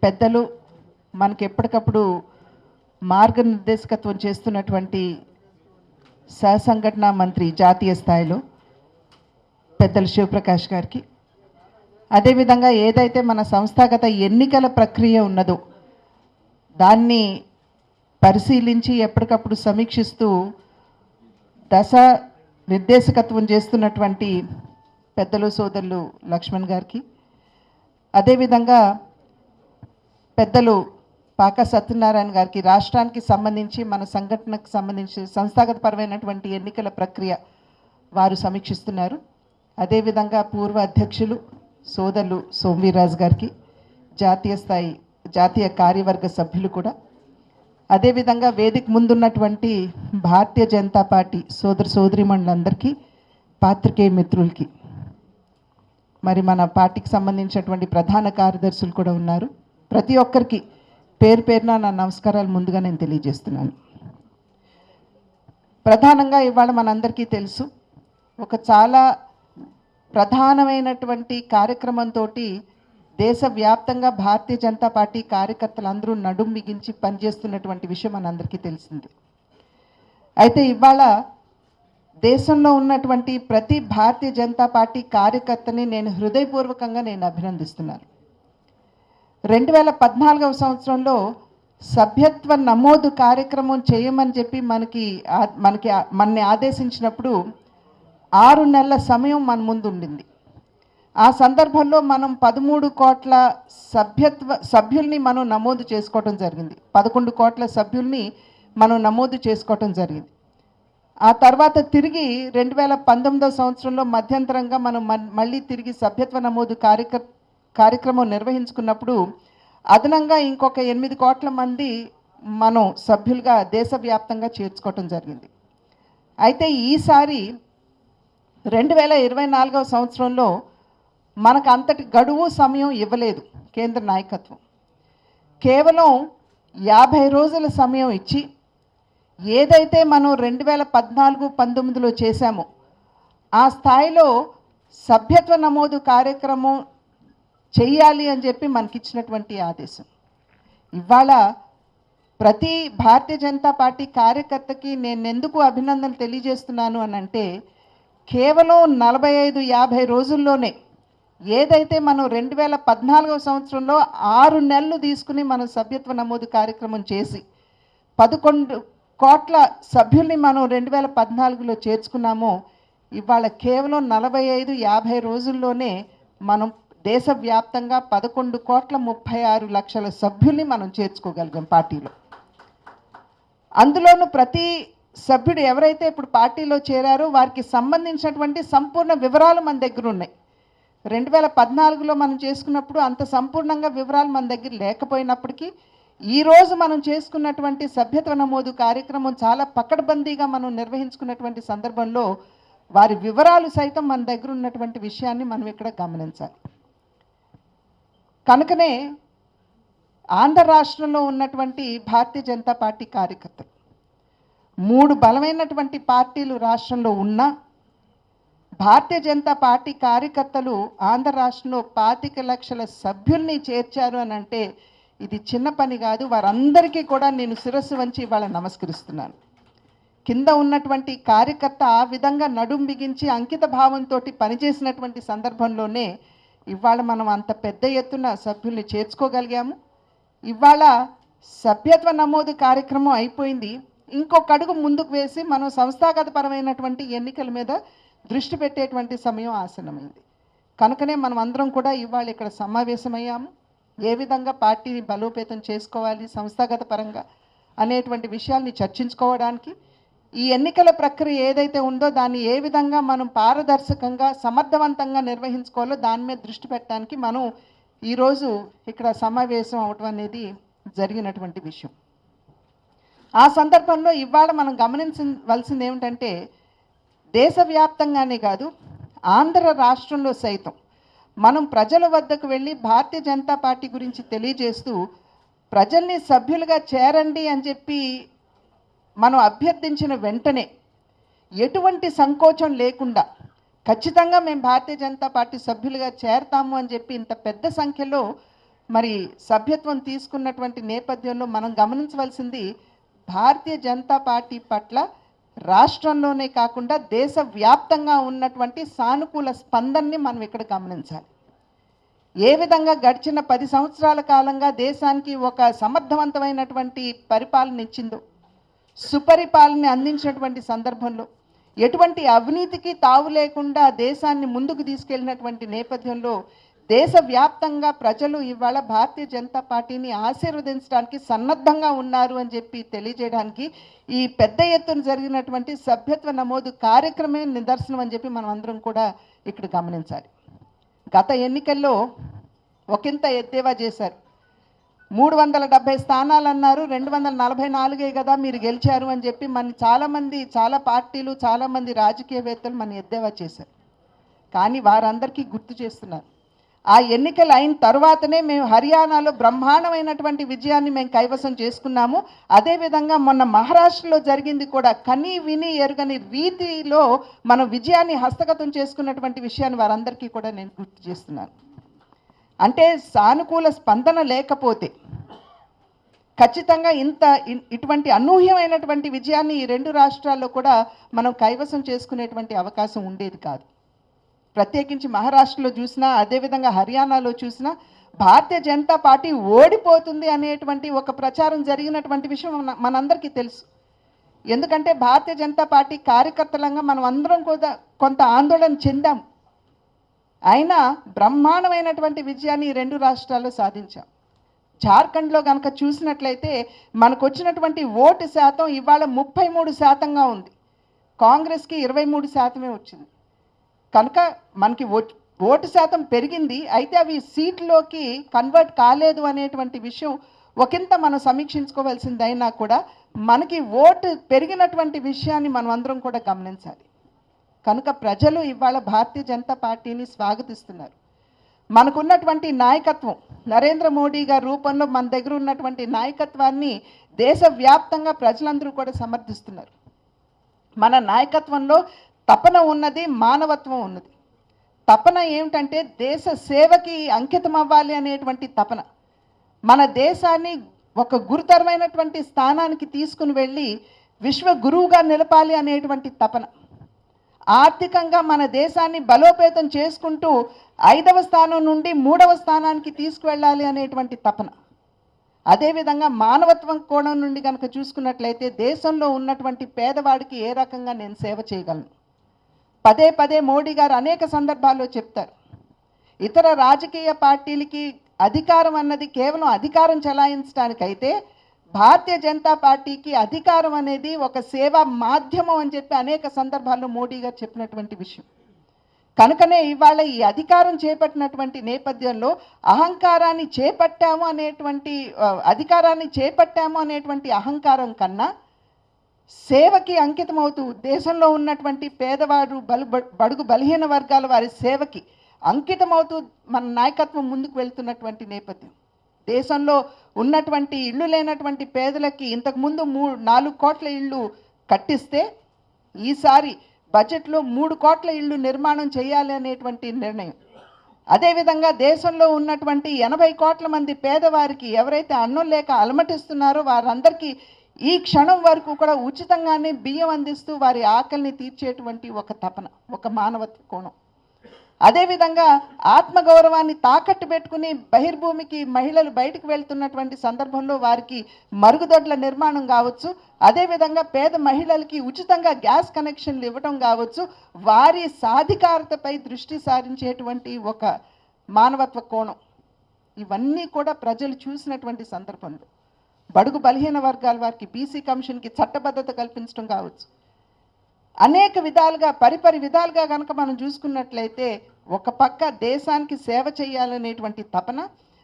పెద్దలు మనకి ఎప్పటికప్పుడు మార్గనిర్దేశకత్వం చేస్తున్నటువంటి సహసంఘటన మంత్రి జాతీయ స్థాయిలో పెద్దలు శివప్రకాష్ గారికి, అదేవిధంగా ఏదైతే మన సంస్థాగత ఎన్నికల ప్రక్రియ ఉన్నదో దాన్ని పరిశీలించి ఎప్పటికప్పుడు సమీక్షిస్తూ దశ నిర్దేశకత్వం చేస్తున్నటువంటి పెద్దలు సోదరులు లక్ష్మణ్ గారికి, అదేవిధంగా పెద్దలు పాక సత్యనారాయణ గారికి రాష్ట్రానికి సంబంధించి మన సంఘటనకు సంబంధించి సంస్థాగత పరమైనటువంటి ఎన్నికల ప్రక్రియ వారు సమీక్షిస్తున్నారు. అదేవిధంగా పూర్వ అధ్యక్షులు సోదరులు సోమవీర్రాజు గారికి, జాతీయ కార్యవర్గ సభ్యులు కూడా, అదేవిధంగా వేదిక ముందున్నటువంటి భారతీయ జనతా పార్టీ సోదరిమణులందరికీ, పాత్రికేయ మిత్రులకి, మరి మన పార్టీకి సంబంధించినటువంటి ప్రధాన కార్యదర్శులు కూడా ఉన్నారు. ప్రతి ఒక్కరికి పేరు పేరున నా నమస్కారాలు ముందుగా నేను తెలియజేస్తున్నాను. ప్రధానంగా ఇవాళ మనందరికీ తెలుసు, ఒక చాలా ప్రధానమైనటువంటి కార్యక్రమంతో దేశవ్యాప్తంగా భారతీయ జనతా పార్టీ కార్యకర్తలు అందరూ నడుం బిగించి పనిచేస్తున్నటువంటి విషయం మనందరికీ తెలిసింది. అయితే ఇవాళ దేశంలో ఉన్నటువంటి ప్రతి భారతీయ జనతా పార్టీ కార్యకర్తని నేను హృదయపూర్వకంగా అభినందిస్తున్నాను. 2014వ సంవత్సరంలో సభ్యత్వ నమోదు కార్యక్రమం చేయమని చెప్పి మనని ఆదేశించినప్పుడు 6 నెలల సమయం మన ముందు ఉండింది. ఆ సందర్భంలో మనం 13 కోట్ల సభ్యుల్ని మనం నమోదు చేసుకోవటం జరిగింది. 11 కోట్ల సభ్యుల్ని మనం నమోదు చేసుకోవటం జరిగింది. ఆ తర్వాత తిరిగి 2019వ సంవత్సరంలో మధ్యంతరంగా మనం మళ్ళీ తిరిగి సభ్యత్వ నమోదు కార్యక్రమం నిర్వహించుకున్నప్పుడు అదనంగా ఇంకొక 8 కోట్ల మంది మనం సభ్యులుగా దేశవ్యాప్తంగా చేర్చుకోవటం జరిగింది. అయితే ఈసారి 2024వ సంవత్సరంలో మనకు అంతటి గడువు సమయం ఇవ్వలేదు కేంద్ర నాయకత్వం. కేవలం 50 రోజుల సమయం ఇచ్చి ఏదైతే మనం 2014-19లో చేశామో ఆ స్థాయిలో సభ్యత్వ నమోదు కార్యక్రమం చెయ్యాలి అని చెప్పి మనకిచ్చినటువంటి ఆదేశం. ఇవాళ ప్రతి భారతీయ జనతా పార్టీ కార్యకర్తకి నేను ఎందుకు అభినందనలు తెలియజేస్తున్నాను అని అంటే, కేవలం 45-50 రోజుల్లోనే ఏదైతే మనం 2014వ సంవత్సరంలో 6 నెలలు తీసుకుని మనం సభ్యత్వ నమోదు కార్యక్రమం చేసి 11 కోట్ల సభ్యుల్ని మనం 2014లో చేర్చుకున్నామో, ఇవాళ కేవలం 45-50 రోజుల్లోనే మనం దేశవ్యాప్తంగా 11,36,00,000 సభ్యుల్ని మనం చేర్చుకోగలిగాం పార్టీలో. అందులోనూ ప్రతి సభ్యుడు ఎవరైతే ఇప్పుడు పార్టీలో చేరారో వారికి సంబంధించినటువంటి సంపూర్ణ వివరాలు మన దగ్గర ఉన్నాయి. 2014లో మనం చేసుకున్నప్పుడు అంత సంపూర్ణంగా వివరాలు మన దగ్గర లేకపోయినప్పటికీ ఈరోజు మనం చేసుకున్నటువంటి సభ్యత్వ నమోదు కార్యక్రమం చాలా పకడ్బందీగా మనం నిర్వహించుకున్నటువంటి సందర్భంలో వారి వివరాలు సైతం మన దగ్గర ఉన్నటువంటి విషయాన్ని మనం ఇక్కడ గమనించాలి. కనుకనే ఆంధ్ర రాష్ట్రంలో ఉన్నటువంటి భారతీయ జనతా పార్టీ కార్యకర్తలు 3 బలమైనటువంటి పార్టీలు రాష్ట్రంలో ఉన్నా భారతీయ జనతా పార్టీ కార్యకర్తలు ఆంధ్ర రాష్ట్రంలో 25 లక్షల సభ్యుల్ని చేర్చారు అని అంటే ఇది చిన్న పని కాదు. వారందరికీ కూడా నేను శిరస్సు వంచి ఇవాళ నమస్కరిస్తున్నాను. కింద ఉన్నటువంటి కార్యకర్త ఆ విధంగా నడుం బిగించి అంకిత భావంతో పనిచేసినటువంటి సందర్భంలోనే ఇవాళ మనం అంత పెద్ద ఎత్తున సభ్యుల్ని చేర్చుకోగలిగాము. ఇవాళ సభ్యత్వ నమోదు కార్యక్రమం అయిపోయింది. ఇంకొక అడుగు ముందుకు వేసి మనం సంస్థాగత పరమైనటువంటి ఎన్నికల మీద దృష్టి పెట్టేటువంటి సమయం ఆసన్నమైంది. కనుకనే మనం అందరం కూడా ఇవాళ ఇక్కడ సమావేశమయ్యాము. ఏ విధంగా పార్టీని బలోపేతం చేసుకోవాలి సంస్థాగత పరంగా అనేటువంటి విషయాల్ని చర్చించుకోవడానికి, ఈ ఎన్నికల ప్రక్రియ ఏదైతే ఉందో దాన్ని ఏ విధంగా మనం పారదర్శకంగా సమర్థవంతంగా నిర్వహించుకోవాలో దాని మీద దృష్టి పెట్టడానికి మనం ఈరోజు ఇక్కడ సమావేశం అవటం అనేది జరిగినటువంటి విషయం. ఆ సందర్భంలో ఇవాళ మనం గమనించవలసింది ఏమిటంటే, దేశవ్యాప్తంగానే కాదు ఆంధ్ర రాష్ట్రంలో సైతం మనం ప్రజల వద్దకు వెళ్ళి భారతీయ జనతా పార్టీ గురించి తెలియజేస్తూ ప్రజల్ని సభ్యులుగా చేరండి అని చెప్పి మనం అభ్యర్థించిన వెంటనే ఎటువంటి సంకోచం లేకుండా ఖచ్చితంగా మేము భారతీయ జనతా పార్టీ సభ్యులుగా చేరతాము అని చెప్పి ఇంత పెద్ద సంఖ్యలో మరి సభ్యత్వం తీసుకున్నటువంటి నేపథ్యంలో మనం గమనించవలసింది భారతీయ జనతా పార్టీ పట్ల రాష్ట్రంలోనే కాకుండా దేశవ్యాప్తంగా ఉన్నటువంటి సానుకూల స్పందనని మనం ఇక్కడ గమనించాలి. ఏ విధంగా గడిచిన 10 సంవత్సరాల కాలంగా దేశానికి ఒక సమర్థవంతమైనటువంటి పరిపాలన ఇచ్చిందో, సుపరిపాలన అందించినటువంటి సందర్భంలో ఎటువంటి అవినీతికి తావు లేకుండా దేశాన్ని ముందుకు తీసుకెళ్ళినటువంటి నేపథ్యంలో దేశవ్యాప్తంగా ప్రజలు ఇవాళ భారతీయ జనతా పార్టీని ఆశీర్వదించడానికి సన్నద్ధంగా ఉన్నారు అని చెప్పి తెలియజేయడానికి ఈ పెద్ద ఎత్తున జరిగినటువంటి సభ్యత్వ నమోదు కార్యక్రమే నిదర్శనం అని చెప్పి మనం అందరం కూడా ఇక్కడ గమనించాలి. గత ఎన్నికల్లో ఒకంత ఎద్దేవా చేశారు. 370 స్థానాలు అన్నారు, 244 కదా మీరు గెలిచారు అని చెప్పి చాలామంది, చాలా పార్టీలు, చాలామంది రాజకీయవేత్తలు మన ఎద్దేవా చేశారు. కానీ వారందరికీ గుర్తు చేస్తున్నారు, ఆ ఎన్నికలు అయిన తర్వాతనే మేము హర్యానాలో బ్రహ్మాండమైనటువంటి విజయాన్ని మేము కైవసం చేసుకున్నాము. అదేవిధంగా మొన్న మహారాష్ట్రలో జరిగింది కూడా కనీ విని ఎరుగని రీతిలో మనం విజయాన్ని హస్తగతం చేసుకున్నటువంటి విషయాన్ని వారందరికీ కూడా నేను గుర్తు చేస్తున్నాను. అంటే సానుకూల స్పందన లేకపోతే ఖచ్చితంగా ఇటువంటి అనూహ్యమైనటువంటి విజయాన్ని ఈ 2 రాష్ట్రాల్లో కూడా మనం కైవసం చేసుకునేటువంటి అవకాశం ఉండేది కాదు. ప్రత్యేకించి మహారాష్ట్రలో చూసినా, అదేవిధంగా హర్యానాలో చూసినా భారతీయ జనతా పార్టీ ఓడిపోతుంది అనేటువంటి ఒక ప్రచారం జరిగినటువంటి విషయం మనందరికీ తెలుసు. ఎందుకంటే భారతీయ జనతా పార్టీ కార్యకర్తలంగా మనం అందరం కూడా కొంత ఆందోళన చెందాం. అయినా బ్రహ్మాండమైనటువంటి విజయాన్ని ఈ 2 రాష్ట్రాల్లో సాధించాం. జార్ఖండ్లో కనుక చూసినట్లయితే మనకు వచ్చినటువంటి ఓటు శాతం ఇవాళ 33%గా ఉంది. కాంగ్రెస్కి 23% వచ్చింది. కనుక మనకి ఓటు శాతం పెరిగింది, అయితే అవి సీట్లోకి కన్వర్ట్ కాలేదు అనేటువంటి విషయం ఒకంత మనం సమీక్షించుకోవాల్సిందైనా కూడా మనకి ఓటు పెరిగినటువంటి విషయాన్ని మనం అందరం కూడా గమనించాలి. కనుక ప్రజలు ఇవాళ భారతీయ జనతా పార్టీని స్వాగతిస్తున్నారు. మనకున్నటువంటి నాయకత్వం, నరేంద్ర మోడీ గారి రూపంలో మన దగ్గర ఉన్నటువంటి నాయకత్వాన్ని దేశవ్యాప్తంగా ప్రజలందరూ కూడా సమర్థిస్తున్నారు. మన నాయకత్వంలో తపన ఉన్నది, మానవత్వం ఉన్నది. తపన ఏమిటంటే దేశ సేవకి అంకితం అవ్వాలి అనేటువంటి తపన. మన దేశాన్ని ఒక గురుతరమైనటువంటి స్థానానికి తీసుకుని వెళ్ళి విశ్వ గురువుగా నిలపాలి అనేటువంటి తపన. ఆర్థికంగా మన దేశాన్ని బలోపేతం చేసుకుంటూ 5వ స్థానం నుండి 3వ స్థానానికి తీసుకువెళ్ళాలి అనేటువంటి తపన. అదేవిధంగా మానవత్వం కోణం నుండి కనుక చూసుకున్నట్లయితే దేశంలో ఉన్నటువంటి పేదవాడికి ఏ రకంగా నేను సేవ చేయగలను. పదే పదే మోడీ గారు అనేక సందర్భాల్లో చెప్తారు, ఇతర రాజకీయ పార్టీలకి అధికారం అన్నది కేవలం అధికారం చెలాయించడానికైతే భారతీయ జనతా పార్టీకి అధికారం అనేది ఒక సేవా మాధ్యమం అని చెప్పి అనేక సందర్భాల్లో మోడీ గారు చెప్పినటువంటి విషయం. కనుకనే ఇవాళ ఈ అధికారం చేపట్టినటువంటి నేపథ్యంలో అధికారాన్ని చేపట్టాము అనేటువంటి అహంకారం కన్నా సేవకి అంకితమవుతూ దేశంలో ఉన్నటువంటి పేదవాడు, బడుగు బలహీన వర్గాల వారి సేవకి అంకితమవుతూ మన నాయకత్వం ముందుకు వెళ్తున్నటువంటి నేపథ్యం. దేశంలో ఉన్నటువంటి ఇళ్ళు లేనటువంటి పేదలకి ఇంతకుముందు 4 కోట్ల ఇళ్ళు కట్టిస్తే ఈసారి బడ్జెట్లో 3 కోట్ల ఇళ్ళు నిర్మాణం చేయాలి అనేటువంటి నిర్ణయం. అదేవిధంగా దేశంలో ఉన్నటువంటి 80 కోట్ల మంది పేదవారికి ఎవరైతే అన్నం లేక అలమటిస్తున్నారో వారందరికీ ఈ క్షణం వరకు కూడా ఉచితంగానే బియ్యం అందిస్తూ వారి ఆకలిని తీర్చేటువంటి ఒక తపన, ఒక మానవత్వ కోణం. అదేవిధంగా ఆత్మగౌరవాన్ని తాకట్టు పెట్టుకుని బహిర్భూమికి మహిళలు బయటకు వెళ్తున్నటువంటి సందర్భంలో వారికి మరుగుదొడ్ల నిర్మాణం కావచ్చు, అదేవిధంగా పేద మహిళలకి ఉచితంగా గ్యాస్ కనెక్షన్లు ఇవ్వడం కావచ్చు, వారి సాధికారతపై దృష్టి సారించేటువంటి ఒక మానవత్వ కోణం. ఇవన్నీ కూడా ప్రజలు చూసినటువంటి సందర్భంలో బడుగు బలహీన వర్గాల వారికి బీసీ కమిషన్కి చట్టబద్ధత కల్పించడం కావచ్చు, అనేక విధాలుగా పరిపరి విధాలుగా కనుక మనం చూసుకున్నట్లయితే ఒక పక్క దేశానికి సేవ చేయాలనేటువంటి తపన,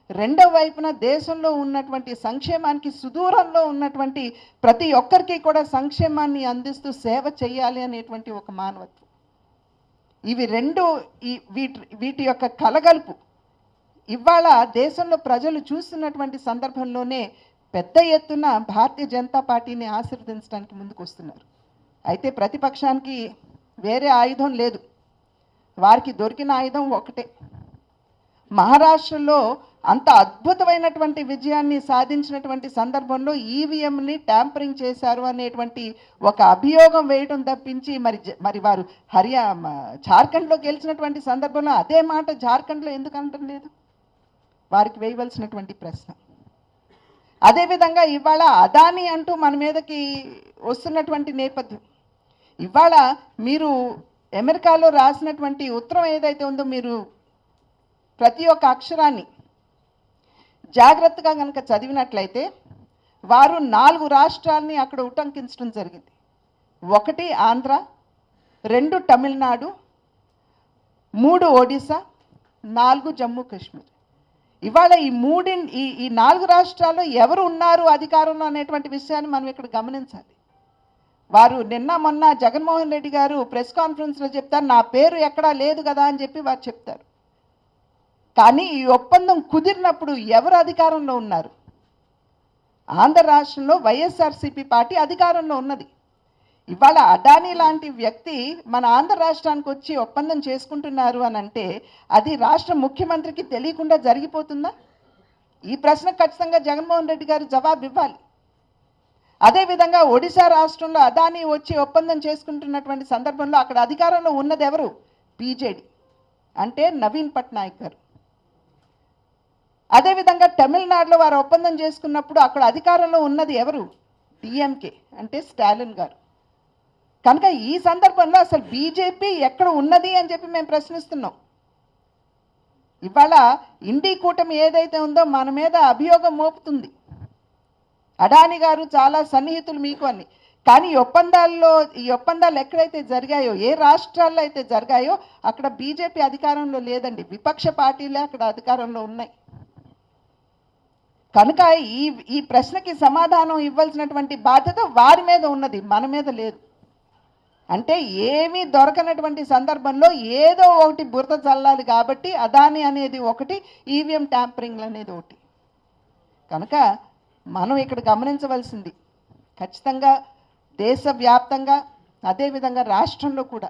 రెండవ వైపున దేశంలో ఉన్నటువంటి సంక్షేమానికి సుదూరంలో ఉన్నటువంటి ప్రతి ఒక్కరికి కూడా సంక్షేమాన్ని అందిస్తూ సేవ చేయాలి అనేటువంటి ఒక మానవత్వం. ఇవి రెండు వీటి యొక్క కలగలుపు ఇవాళ దేశంలో ప్రజలు చూస్తున్నటువంటి సందర్భంలోనే పెద్ద ఎత్తున భారతీయ జనతా పార్టీని ఆశీర్వదించడానికి ముందుకు వస్తున్నారు. అయితే ప్రతిపక్షానికి వేరే ఆయుధం లేదు, వారికి దొరికిన ఆయుధం ఒకటే. మహారాష్ట్రలో అంత అద్భుతమైనటువంటి విజయాన్ని సాధించినటువంటి సందర్భంలో ఈవీఎంని ట్యాంపరింగ్ చేశారు అనేటువంటి ఒక అభియోగం వేయడం తప్పించి మరి వారు జార్ఖండ్లో గెలిచినటువంటి సందర్భంలో అదే మాట జార్ఖండ్లో ఎందుకు అనటం లేదు? వారికి వేయవలసినటువంటి ప్రశ్న. అదేవిధంగా ఇవాళ అదానీ అంటూ మన మీదకి వస్తున్నటువంటి నేపథ్యం, ఇవాళ మీరు అమెరికాలో రాసినటువంటి ఉత్తరం ఏదైతే ఉందో మీరు ప్రతి ఒక్క అక్షరాన్ని జాగ్రత్తగా కనుక చదివినట్లయితే వారు 4 రాష్ట్రాలని అక్కడ ఉటంకించడం జరిగింది. 1 ఆంధ్ర, 2 తమిళనాడు, 3 ఒడిశా, 4 జమ్మూ కాశ్మీర్. ఇవాళ ఈ 4 రాష్ట్రాల్లో ఎవరు ఉన్నారు అధికారంలో అనేటువంటి విషయాన్ని మనం ఇక్కడ గమనించాలి. వారు నిన్న మొన్న జగన్మోహన్ రెడ్డి గారు ప్రెస్ కాన్ఫరెన్స్లో చెప్తారు, నా పేరు ఎక్కడా లేదు కదా అని చెప్పి వారు చెప్తారు. కానీ ఈ ఒప్పందం కుదిరినప్పుడు ఎవరు అధికారంలో ఉన్నారు? ఆంధ్ర రాష్ట్రంలో వైఎస్ఆర్సీపీ పార్టీ అధికారంలో ఉన్నది. ఇవాళ అదానీ లాంటి వ్యక్తి మన ఆంధ్ర రాష్ట్రానికి వచ్చి ఒప్పందం చేసుకుంటున్నారు అని అంటే అది రాష్ట్ర ముఖ్యమంత్రికి తెలియకుండా జరిగిపోతుందా? ఈ ప్రశ్న ఖచ్చితంగా జగన్మోహన్ రెడ్డి గారు జవాబు ఇవ్వాలి. అదేవిధంగా ఒడిశా రాష్ట్రంలో అదానీ వచ్చి ఒప్పందం చేసుకుంటున్నటువంటి సందర్భంలో అక్కడ అధికారంలో ఉన్నది ఎవరు? బీజేడీ, అంటే నవీన్ పట్నాయక్ గారు. అదేవిధంగా తమిళనాడులో వారు ఒప్పందం చేసుకున్నప్పుడు అక్కడ అధికారంలో ఉన్నది ఎవరు? డిఎంకే, అంటే స్టాలిన్ గారు. కనుక ఈ సందర్భంలో అసలు బీజేపీ ఎక్కడ ఉన్నది అని చెప్పి మేము ప్రశ్నిస్తున్నాం. ఇవాళ ఇండి కూటమి ఏదైతే ఉందో మన మీద అభియోగం మోపుతుంది, అడానీ గారు చాలా సన్నిహితులు మీకు అని. కానీ ఈ ఒప్పందాలు ఎక్కడైతే జరిగాయో, ఏ రాష్ట్రాల్లో అయితే జరిగాయో అక్కడ బీజేపీ అధికారంలో లేదండి, విపక్ష పార్టీలే అక్కడ అధికారంలో ఉన్నాయి. కనుక ఈ ప్రశ్నకి సమాధానం ఇవ్వాల్సినటువంటి బాధ్యత వారి మీద ఉన్నది, మన మీద లేదు. అంటే ఏమీ దొరకనటువంటి సందర్భంలో ఏదో ఒకటి బురద చల్లాలి కాబట్టి అదానీ అనేది ఒకటి, ఈవీఎం ట్యాంపరింగ్ అనేది ఒకటి. కనుక మనం ఇక్కడ గమనించవలసింది ఖచ్చితంగా దేశవ్యాప్తంగా అదేవిధంగా రాష్ట్రంలో కూడా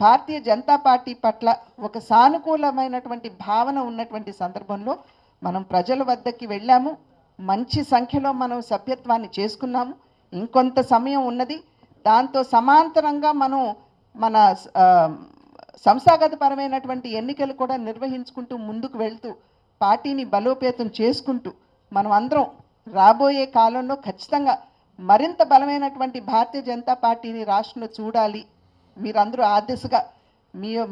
భారతీయ జనతా పార్టీ పట్ల ఒక సానుకూలమైనటువంటి భావన ఉన్నటువంటి సందర్భంలో మనం ప్రజల వద్దకి వెళ్ళాము. మంచి సంఖ్యలో మనం సభ్యత్వాన్ని చేసుకున్నాము. ఇంకొంత సమయం ఉన్నది. దాంతో సమాంతరంగా మనం మన సంస్థాగతపరమైనటువంటి ఎన్నికలు కూడా నిర్వహించుకుంటూ ముందుకు వెళ్తూ పార్టీని బలోపేతం చేసుకుంటూ మనం అందరం రాబోయే కాలంలో ఖచ్చితంగా మరింత బలమైనటువంటి భారతీయ జనతా పార్టీని రాష్ట్రంలో చూడాలి. మీరందరూ ఆ దిశగా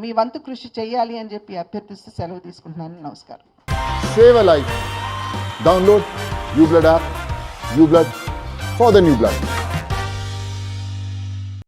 మీ వంతు కృషి చేయాలి అని చెప్పి అభ్యర్థిస్తూ సెలవు తీసుకుంటున్నాను. నమస్కారం. Save a life. Download uBlood app. uBlood for the new blood.